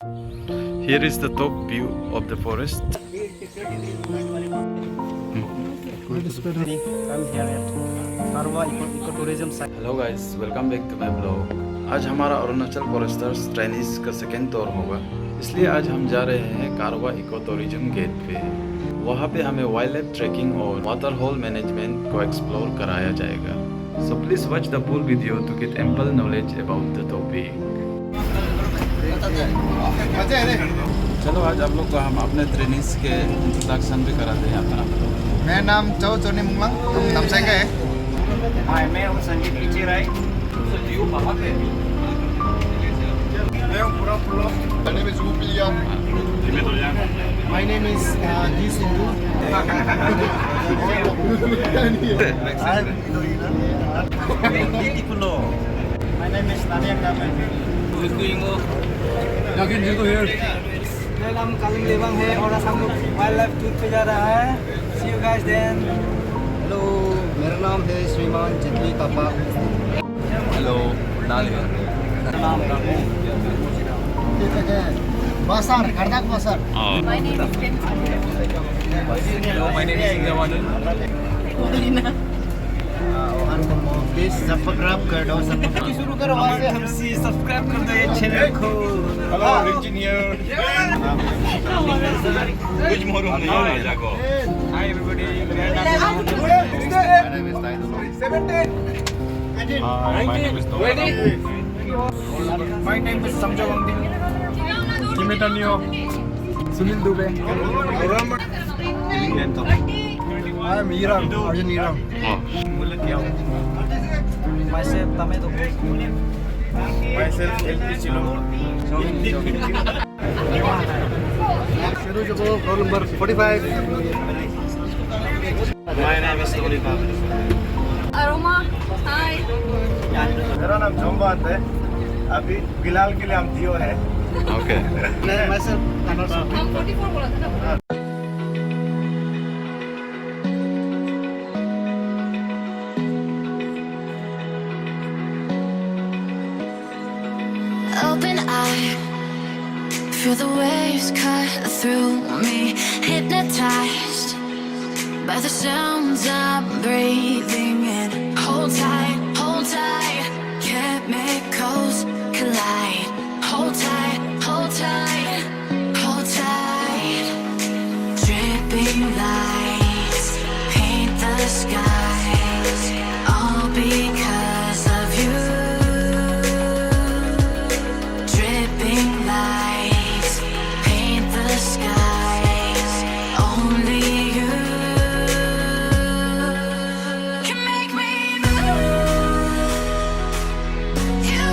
Here is the top view of the forest. Hello guys, welcome back to my blog. आज हमारा Arunachal foresters training का second tour होगा, इसलिए आज हम जा रहे हैं कारवा इको टूरिज्म गेट पे। वहाँ पे हमें वाइल्ड लाइफ ट्रैकिंग और वाटर होल मैनेजमेंट को एक्सप्लोर कराया जाएगा। So please watch the full video to get ample knowledge about the topic. चलो आज आप लोग को हम अपने ट्रेनिंग्स के इंट्रोडक्शन भी कराते हैं। अपना मेरा नाम चौ चोनी मुंगला, तुम नमसे का है। मैं हूँ संजीत पीछे राय। मैं हूँ पूरा फुल्लो। My name is Rupiya. My name is Ji Sindhu. My name is Nadia Kamen. मेरा नाम कालिंग लेवांग है और हम लोग वाइल्ड लाइफ टूर पे जा रहा है। See you guys then. Hello, मेरा नाम है श्रीमान जितली पापा। हेलो नाल नाम बसर, खड़दाक बसर। My name is Kenji. Hello, my name is Gavani. Polina. Please subscribe कर दो। शुरू करो वहाँ से, हम सब्सक्राइब कर दो ये चैनल को। Hello engineer. कुछ मोरू नहीं है जाको। Hi everybody. My name is My name is Samjo Wangdi. Kimetanio. Sunil Dubey. I am Iram, Arjun Iram. Myself Tamedo. Myself LP Chilo. Shiru Jabo, roll number 45. My name is Tony Baba. Aroma. Hi. मेरा नाम जोम्बात है। अभी फिलहाल के लिए हम दियो है। ओके। Myself Tanas. हम 44 बोला था ना। Open eye, feel the waves cut through me, hypnotized by the sounds I'm breathing in. Hold tight, chemicals collide. Hold tight, hold tight. Dripping lights paint the skies, all because of you. Dripping lights paint the skies. Only you can make me move. You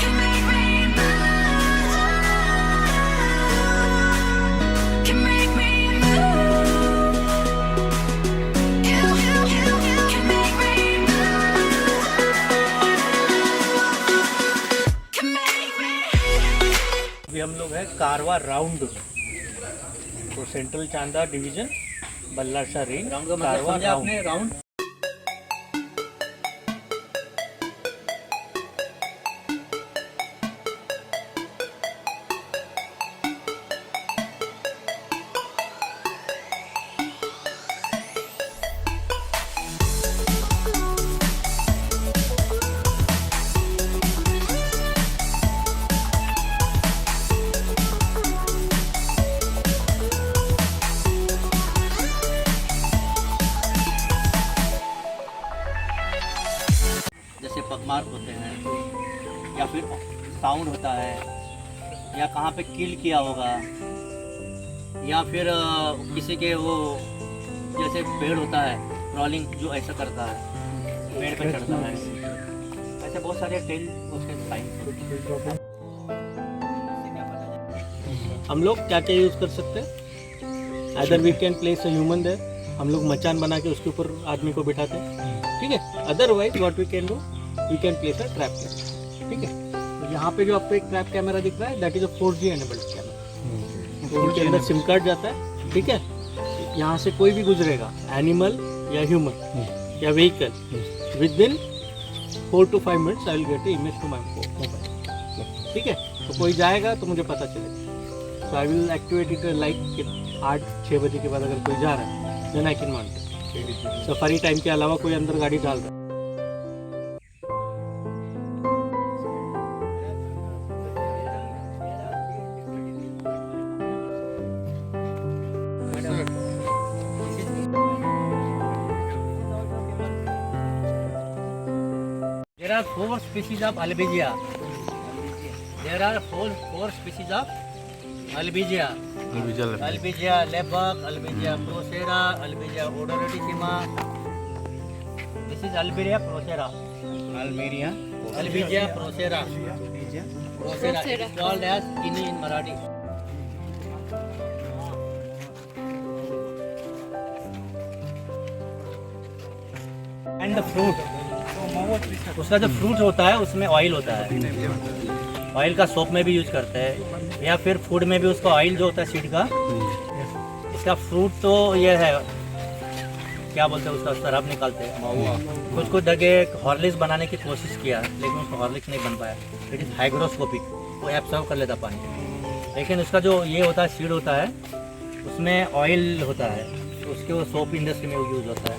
can make me move. Can make me move. You can make me move. Can make me. अभी हम लोग हैं कारवा round, तो central चांदा division, Balharshah range, कारवा round. जैसे pugmark होते हैं या फिर साउंड होता है, या कहाँ पे किल किया होगा, या फिर किसी के वो जैसे पेड़ होता है क्रॉलिंग जो ऐसा करता है, पेड़ पे चढ़ता है, ऐसे बहुत सारे टेल उसके साइन। हम लोग क्या क्या यूज़ कर सकते हैं? Other we can place a human there, हम लोग मचान बना के उसके ऊपर आदमी को बिठाते हैं, ठीक है। Otherwise what we can do, we can place a trap camera, ठीक है। तो यहाँ पे जो आपको एक ट्रैप कैमरा दिख रहा है, that is a 4G enabled camera. तो उनके अंदर सिम कार्ड जाता है, ठीक है। यहाँ से कोई भी गुजरेगा, एनिमल या ह्यूमन या vehicle, within 4 to 5 minutes I will get image to my mobile, ठीक है। तो कोई जाएगा तो मुझे पता चलेगा. So I will activate it like 8-6 बजे के बाद अगर कोई जा रहा है then I can monitor. Safari time के अलावा कोई अंदर गाड़ी डाल रहा है. There are 4 species of Albizia. There are four species of Albizia. Albizia lebbak, Albizia procera, Albizia odoratissima. This is Albizia procera. Albizia procera. Procera. It is called as kini in Marathi. And the fruit. उसका जो fruit होता है उसमें oil होता है. Oil का soap में भी यूज करते हैं या फिर फूड में भी उसका ऑयल जो होता है सीड का. इसका फ्रूट तो ये है क्या बोलते हैं उसका शराब निकालते हैं. उसको जगह हॉर्लिक्स बनाने की कोशिश किया लेकिन उसको हॉर्लिक्स नहीं बन पाया. इट इज़ हाइग्रोस्कोपिक, वो एब्सॉर्ब कर लेता पानी. लेकिन उसका जो ये होता है सीड होता है उसमें ऑयल होता है. उसके वो सोप इंडस्ट्री में यूज होता है.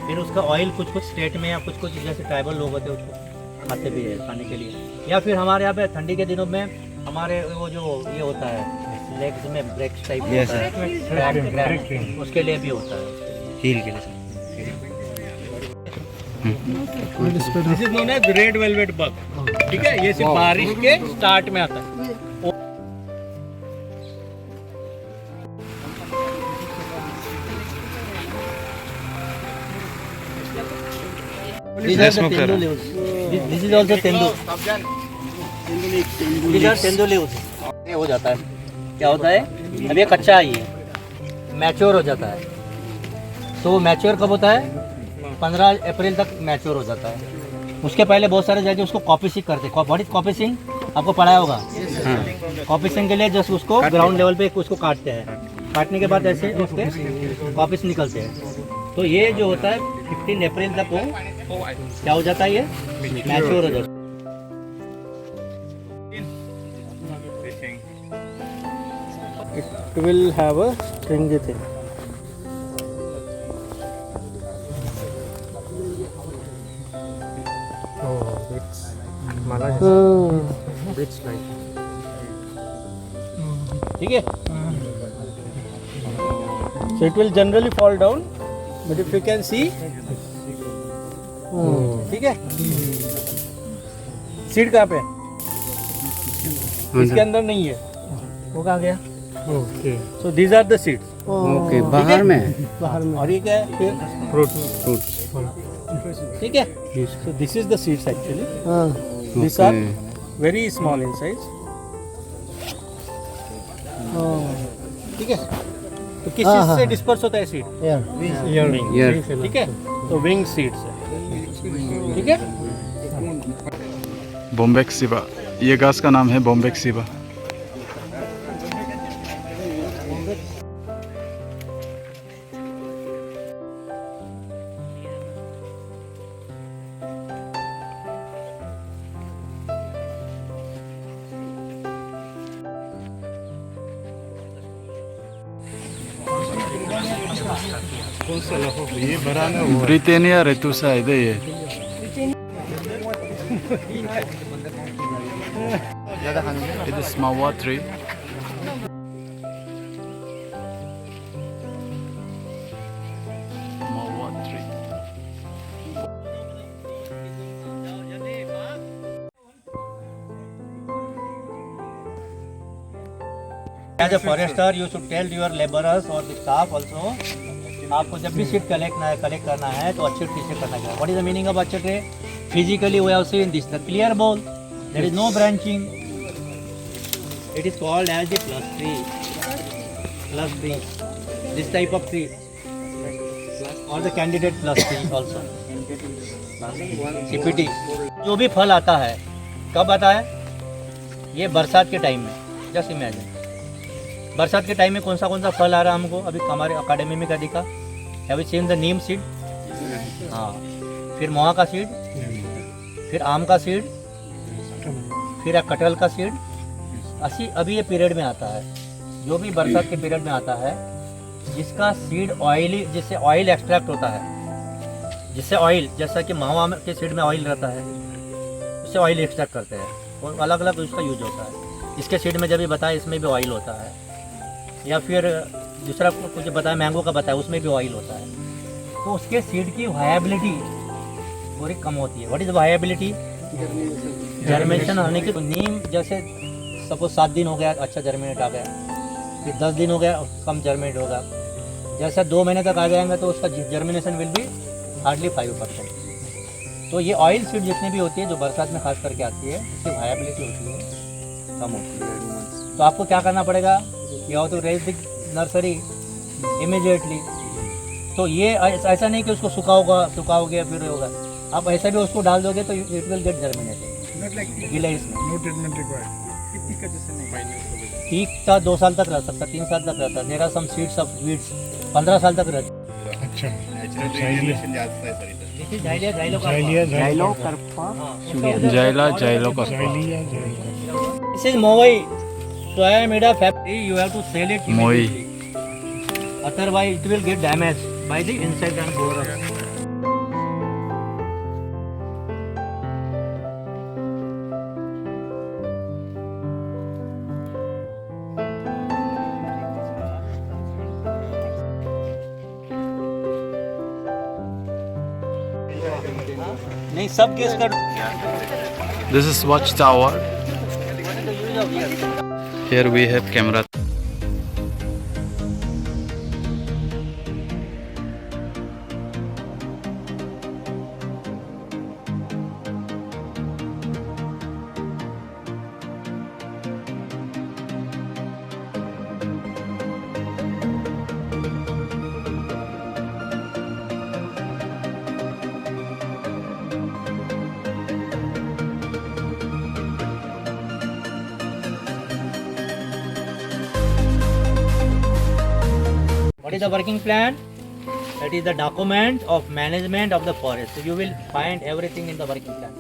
फिर उसका ऑयल कुछ स्टेट में या कुछ जैसे ट्राइबल लोग होते हैं उसको खाते भी है खाने के लिए. या फिर हमारे यहाँ पे ठंडी के दिनों में हमारे वो जो ये होता है लेग्स में ब्रेक्स टाइप होता है उसके लिए भी होता है. हील के लिए. This is known as red velvet bug. ठीक है, ये सिर्फ बारिश के स्टार्ट में आता है. These are the tendu leaves. This is also tendu. These are tendu leaves. ये हो जाता है. क्या होता है? अब ये कच्चा है, ये मैच्योर हो जाता है. तो मैच्योर कब होता है? 15 अप्रैल तक मैच्योर हो जाता है. उसके पहले बहुत सारे जगह उसको कॉपी सींग करते हैं. व्हाट इज कॉपी सींग? आपको पढ़ाया होगा. कॉपी सींग के लिए जस्ट उसको ग्राउंड लेवल पे उसको काटते हैं. काटने के बाद ऐसे उसके कॉपीस निकलते हैं. तो ये जो होता है 15 अप्रैल तक वो क्या हो जाता है, ये मैच्योर हो जाता है. It will have a stringy thing. Oh, it's Malay. It's like. ठीक है. So it will generally fall down, but if you can see, ठीक है. सीड कहाँ पे? इसके अंदर नहीं है. वो कहाँ गया? Okay. So these are the seeds. Okay, बाहर में. और ये क्या है? फ्रूट. ठीक है. So this is the seeds actually. This are very small in size. ठीक है. तो किस चीज से डिस्पर्स होता है सीड? Ear. ठीक है. तो विंग सीड्स है. ठीक है. बोम्बेक्सिबा, ये घास का नाम है बोम्बेक्सिबा. ब्रिटेनिया रेतुसा ಇದೆ ये. It is mawa tree. Mawa tree. As a forester, you should tell your laborers or the staff also. आपको जब भी सीड कलेक्ट करना है तो अच्छे ट्री से करना चाहिए. What is the meaning of अच्छे tree? Physically we have seen this the clear ball. There is no branching. It is called as the plus tree. This type of tree और the candidate plus tree also. CPT. जो भी फल आता है कब आता है? ये बरसात के टाइम में. जस्ट इमेजिन बरसात के टाइम में कौन सा फल आ रहा है हमको. अभी हमारे अकेडमी में क्या दिखा? Have you seen the Neem seed? हाँ. फिर मोहा का सीड, फिर आम का सीड, फिर कटहल का सीड, अभी ये पीरियड में आता है, जो भी बरसात के पीरियड में आता है, जिसका सीड ऑयली, जिससे ऑयल एक्सट्रैक्ट होता है, जिससे ऑयल, जैसा कि महुआ के सीड में ऑयल रहता है, उससे ऑयल एक्सट्रैक्ट करते हैं और अलग अलग उसका यूज होता है। इसके सीड में जब भी बताया इसमें भी ऑयल होता है, या फिर दूसरा कुछ बताया मैंगो का बताया उसमें भी ऑयल होता है। तो उसके सीड की वायबिलिटी थोड़ी कम होती है। What is viability? जर्मिनेशन होने की। नीम जैसे सपोज 7 दिन हो गया अच्छा जर्मिनेट आ गया, फिर 10 दिन हो गया कम जर्मिनेट होगा, जैसा 2 महीने तक आ जाएंगे तो उसका जर्मिनेशन विल बी हार्डली 5%। तो ये ऑयल सीड जितनी भी होती है जो बरसात में खास करके आती है, इसकी वायबिलिटी होती है कम होती है। तो आपको क्या करना पड़ेगा, you have to raise the nursery immediately. तो ये ऐसा नहीं कि उसको सुखाओगे फिर होगा, आप ऐसा भी उसको डाल दोगे तो इट विल गेट जर्मिनेटेड। गीले इसमें ठीक था 2 साल तक रह सकता, 3 साल तक रहता। There are some seeds of weeds 15 साल तक रहते। अच्छा This is Moai Soyamida factory. You have to sell it Moai. immediately. Otherwise, it will get damaged by the insect and borer. नहीं सब गेस कर। This is watchtower. Here we have camera. What is the working plan? That is the document of management of the forest. So you will find everything in the working plan.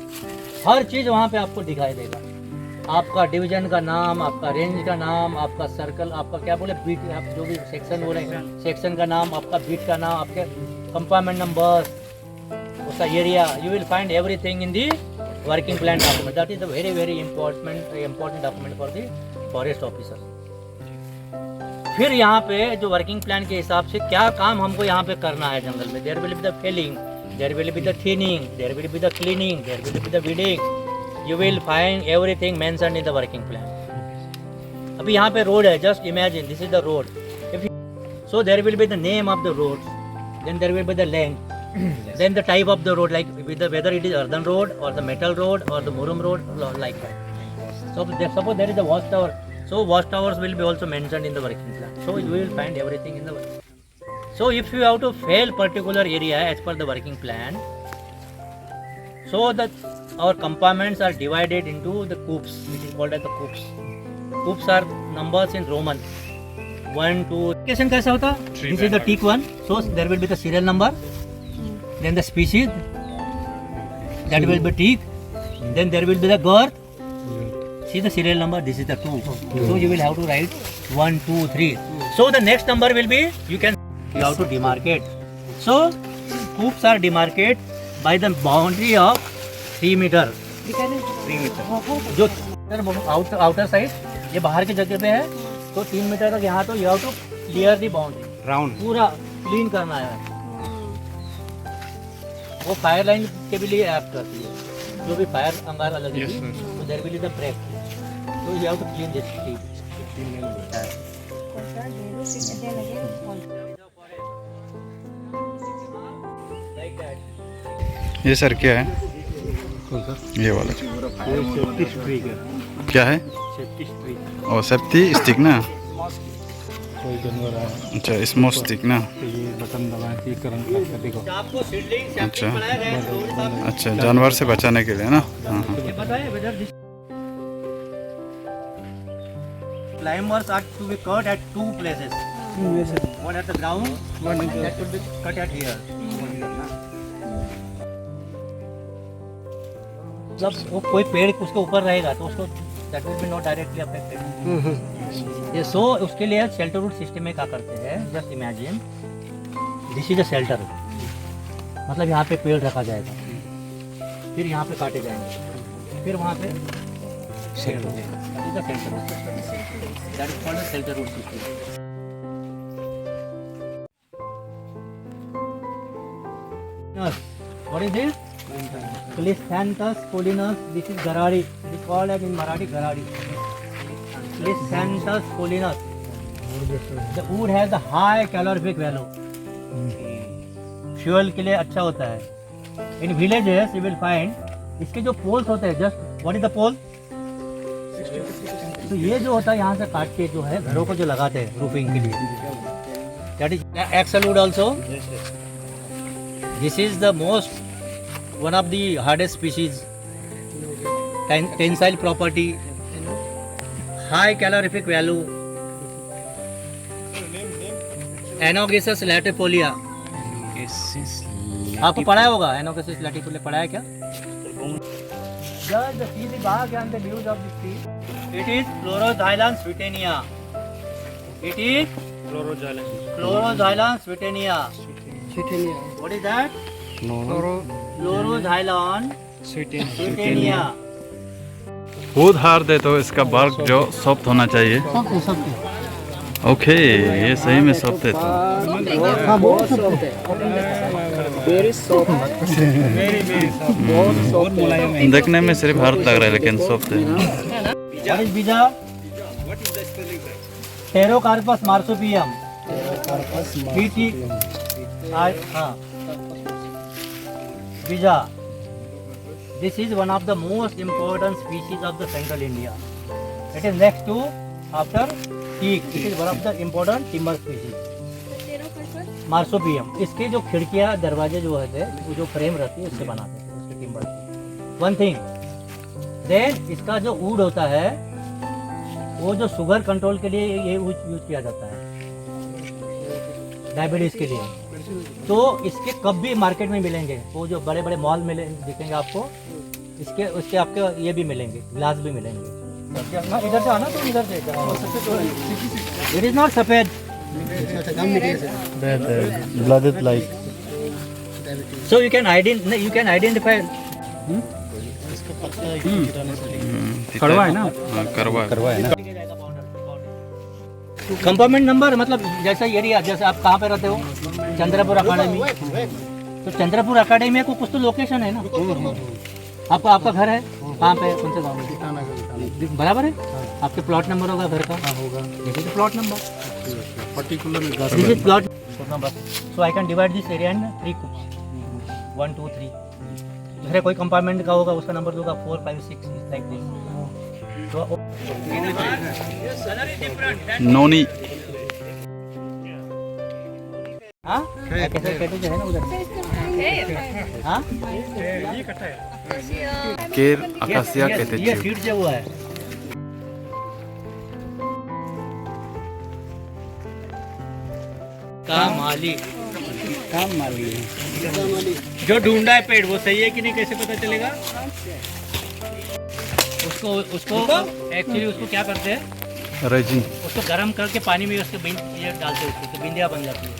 हर चीज वहाँ पे आपको दिखाई देगा। आपका division का नाम, आपका रेंज का नाम, आपका सर्कल, आपका क्या बोले बीट, आप जो भी सेक्शन बोले सेक्शन का नाम, आपका बीट का नाम, आपके कंपार्टमेंट नंबर, उसका area, you will find everything in the working plan document. That is a very important document for the forest officer. फिर यहाँ पे जो वर्किंग प्लान के हिसाब से क्या काम हमको यहाँ पे करना है जंगल में, there will be the felling, there will be the thinning, there will be the cleaning, there will be the weeding, you will find everything mentioned in the working plan. अभी यहाँ पे रोड है, just imagine this is the road, so there will be the name of the road, then there will be the length, then the type of the road, like whether it is earthen road or the metal road or the murum road, like that. So suppose there is a watchtower, so watchtowers will be also mentioned in the working plan. So you will find everything in the working plan. So if you have to fail particular area as per the working plan, so that our compartments are divided into the coops, which is called as the coops. Coops are numbers in Roman. 1, 2. Location कैसा होता? This is the tick one. So there will be the serial number. Then the species, that will be tick. Then there will be the girth. See the serial number, this is the 2. So you will have to write 1, 2, 3. So the next number will be, you have to demarcate. So hoops are demarcated by the boundary of 3 meter. 3 meter. जो outer side, ये बाहर की जगह पे है, तो 3 metre तक यहाँ तो you have to clear the boundary. Round पूरा क्लीन करना है। वो फायर लाइन के भी लिए एक्ट करती है, जो भी फायर अंगारा लगेगी तो there will be the break, तो you have to clean this ये सर क्या है? ये वाला क्या है? और सेफ्टी स्टिक ना? कोई जानवर है अच्छा स्मोक स्टिक ना? ये बटन दबाएं कि करंट लगता देखो। आपको सीडलिंग अच्छा। बनाया गया है, अच्छा जानवर से बचाने के लिए ना? हाँ हाँ। ये बताइए whether this climbers are to be cut at 2 places. One at the ground, one that should be cut at here. जब वो कोई पेड़ उसके ऊपर रहेगा तो उसको that will be not directly affected. ये so उसके लिए shelter root system में क्या करते हैं? Just imagine, this is a shelter. मतलब यहाँ पे पेड़ रखा जाएगा, फिर यहाँ पे काटे जाएंगे, फिर वहाँ पे शेड हो जाएगा. This is a shelter root system. That is called a shelter root system. What is this? Clissanthus polinus. This is garadi. It is called as in Marathi garadi. Clissanthus polinus. The wood has a high calorific value. Fuel के लिए अच्छा होता है. In villages you will find इसके जो poles होते हैं, just what is the pole? तो ये जो होता है यहाँ से काट के जो है घरों को जो लगाते हैं roofing के लिए. That is axle wood also. This is the one of the hardest species, tensile property, high calorific value, Anogesus latifolia. आपको पढ़ा होगा Anogesus latifolia, पढ़ा है क्या? Just the see the bark and the leaves of the tree. It is Chloroxylon swietenia. It is Chloroxylon swietenia. What is that? Chloroxylon swietenia. खुद हार दे तो इसका bark जो सॉफ्ट होना चाहिए. ओके, ये सही में सॉफ्ट है तो. देखने में सिर्फ हार्ड लग रहा है लेकिन सॉफ्ट है. What is bija? Pterocarpus marsupium. PT. हाँ. Bija. This is one of the most important species of the central India. It is next to after teak. It is one of the important timber species. Marsupium. इसके जो खिड़कियाँ दरवाजे जो होते हैं वो जो फ्रेम रहती है उससे बनाते हैं उसके टिम्बर से. One thing. Then इसका जो वुड होता है वो जो शुगर कंट्रोल के लिए ये यूज किया जाता है, डायबिटीज के लिए. तो इसके कब भी मार्केट में मिलेंगे, वो जो बड़े बड़े मॉल मिले दिखेंगे आपको, इसके उसके आपके ये भी मिलेंगे, ग्लास भी मिलेंगे. इधर से आना तो इधर से. इट इज नॉट सफेद. blooded like So you can identify. कड़वा है ना? हाँ, कड़वा है ना. कंपार्टमेंट नंबर मतलब जैसा एरिया, जैसे आप कहाँ पे रहते हो, चंद्रपुर अकेडमी, तो चंद्रपुर अकेडमी को कुछ तो लोकेशन है ना. आपका घर है कहाँ पे, कौन से गाँव में? बराबर है. आपके प्लॉट नंबर होगा घर का. होगा. This is plot number. Particular this is plot number. So I can divide this area in 3 groups, 1 2 3. दूसरे कोई कंपार्टमेंट का होगा उसका नंबर दूंगा 4 5 6 लाइक दिस. नोनी. हाँ कैसे जो है ना उधर. हाँ केर अकासिया कहते ये हैं. सीड जो हुआ है. काम माली जो ढूंढा है पेड़ वो सही है कि नहीं कैसे पता चलेगा? उसको एक्चुअली उसको क्या करते हैं, रेजिन. उसको गर्म करके पानी में उसके ये डालते हैं उसको, तो बिंदिया बन जाती है.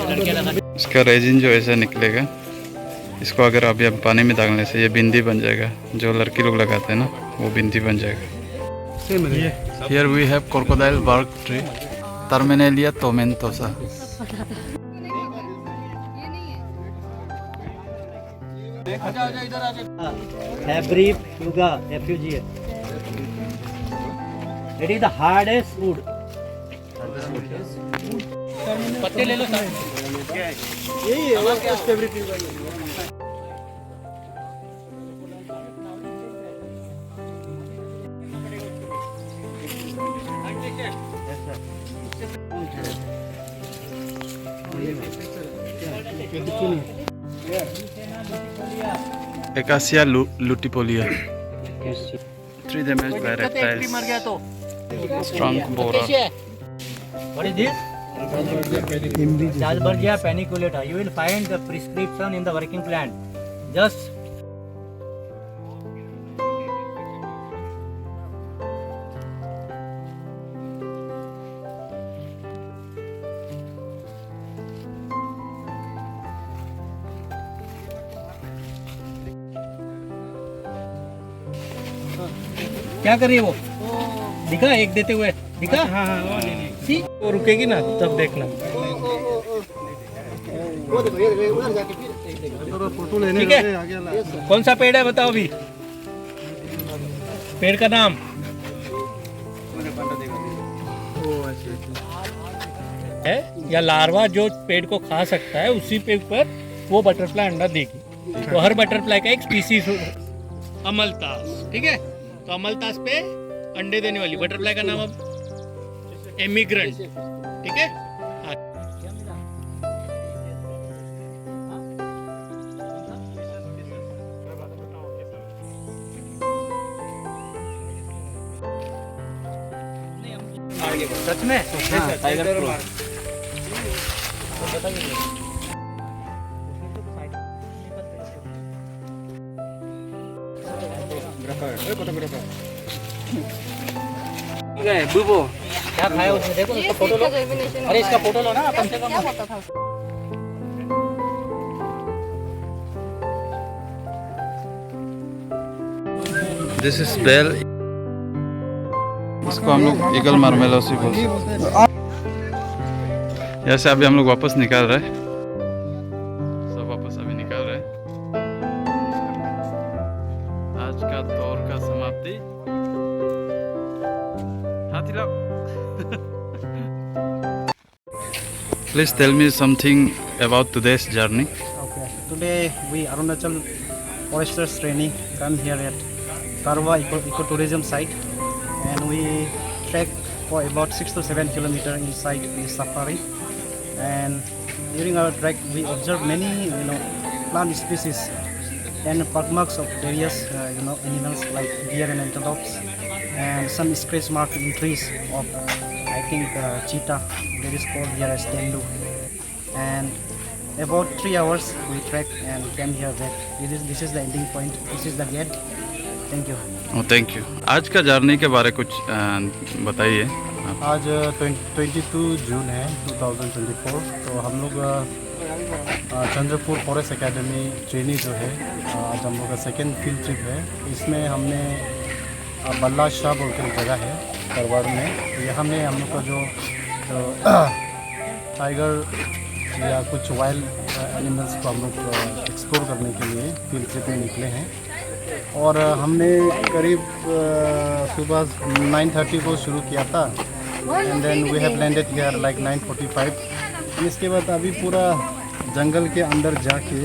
लड़के लगा इसका रेजिन जो ऐसा निकलेगा, इसको अगर अभी आप पानी में डालने से ये बिंदी बन जाएगा. जो लड़की लोग लगाते हैं ना वो बिंदी बन जाएगा. Here we have crocodile bark tree, Terminalia tomentosa. Fabry fuga FUGA. It is the hardest wood. पत्ते ले लो सर. यही है fabric फ्यूगा. Acacia lutifolia. 3 damaged by reptiles. मर गया तो. Strong borer. What is this? Salbergia paniculata. You will find the prescription in the working plan. Just क्या कर रही है वो? दिखा एक देते हुए, दिखा? हाँ हाँ वो ले सी वो रुकेगी ना तब देखना। वो देखो ये उधर जाके फिर फोटो लेने ठीक है, कौन सा पेड़ है बताओ अभी, पेड़ का नाम? है या लार्वा जो पेड़ को खा सकता है उसी पेड़ पर वो बटरफ्लाई अंडा देगी। तो हर बटरफ्लाई का एक स्पीसीज अमलतास, ठीक है? तो अमलतास पे अंडे देने वाली बटरफ्लाई का नाम अब एमिग्रेंट, ठीक है? हाँ। सच में? हाँ, टाइगर प्रो। बुबो क्या खाया उसने, देखो इसका फोटो लो। अरे इसका फोटो लो ना कम से कम। क्या होता था? दिस इज बेल, इसको हम लोग ईगल मार्मेलोसी बोलते हैं। ऐसे अभी हम लोग वापस निकाल रहे हैं, सब वापस अभी निकाल रहे हैं। आज का दौर का समाप्ति। हाथी लाओ। Please tell me something about today's journey. Okay. Today we Arunachal Foresters training come here at Karwa Ecotourism site, and we trek for about 6 to 7 kilometers inside the safari. And during our trek, we observe many plant species and marks of various animals like deer and antelopes, and some scratch mark in trees of I think cheetah, that is called here as tendu. And about 3 hours we trekked and came here back. This is the ending point. This is the gate. Thank you. Oh, thank you. आज का journey के बारे कुछ बताइए। आज 22 जून है 2024। तो हम लोग चंद्रपुर फॉरेस्ट एकेडमी ट्रेनिंग जो है, आज हम लोग का सेकेंड फील्ड ट्रिप है। इसमें हमने बल्ला शाह बोल के जगह है करवाड़ में, तो यहाँ में हम लोग का जो टाइगर या कुछ वाइल्ड एनिमल्स को हम लोग एक्सप्लोर करने के लिए फील्ड ट्रिप में निकले हैं। और हमने करीब सुबह 9:30 को शुरू किया था, and then we have landed here like 9:45। इसके बाद अभी पूरा जंगल के अंदर जाके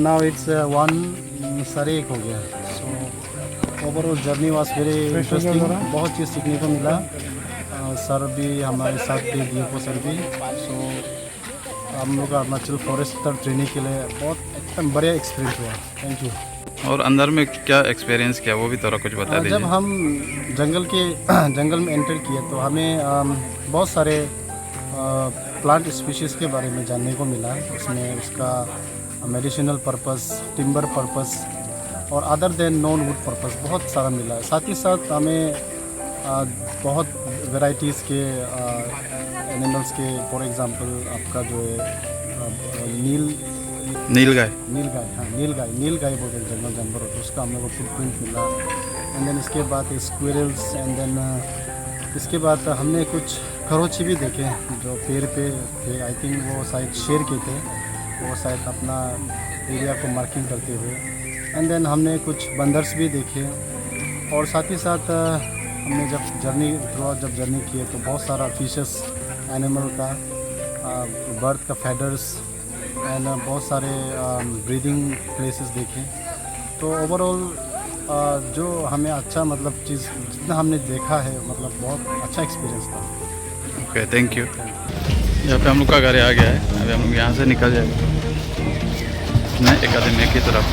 नाउ इट्स 1:15 हो गया। So overall journey was very interesting, बहुत चीज़ सीखने को मिला। सर भी हमारे साथ थे, डीएफओ सर भी। सो हम लोग अरुणाचल फॉरेस्टर ट्रेनिंग के लिए बहुत एकदम बढ़िया एक्सपीरियंस हुआ। Thank you. और अंदर में क्या एक्सपीरियंस किया वो भी थोड़ा कुछ बता दीजिए। जब हम जंगल में एंटर किए तो हमें बहुत सारे प्लांट स्पीशीज़ के बारे में जानने को मिला। उसमें उसका मेडिसिनल पर्पस, टिम्बर पर्पस और other than non would purpose बहुत सारा मिला। साथ ही साथ हमें बहुत वैरायटीज़ के एनिमल्स के, फॉर एग्जांपल आपका जो है नीलगाय, हाँ नीलगाय बोलते हैं जंगल जानवर होता है, उसका हम लोग को फुटप्रिंट मिला। एंड देन इसके बाद स्क्विरल्स, एंड देन इसके बाद हमने कुछ खरोची भी देखे जो पेड़ पे थे। आई थिंक वो शायद शेर के थे, वो शायद अपना एरिया को मार्किंग करते हुए। एंड देन हमने कुछ बंदर्स भी देखे। और साथ ही साथ हमने जब जर्नी किए तो बहुत सारा फिशेस, एनिमल का, बर्ड का फेदर्स एंड बहुत सारे ब्रीदिंग प्लेसेस देखे। तो ओवरऑल जो हमें अच्छा मतलब चीज़ जितना हमने देखा है, मतलब बहुत अच्छा एक्सपीरियंस था। Okay, thank you. यहाँ पे हम लोग का गाड़ी आ गया है, अभी हम लोग यहाँ से निकल जाएंगे नए एकेडमी की तरफ।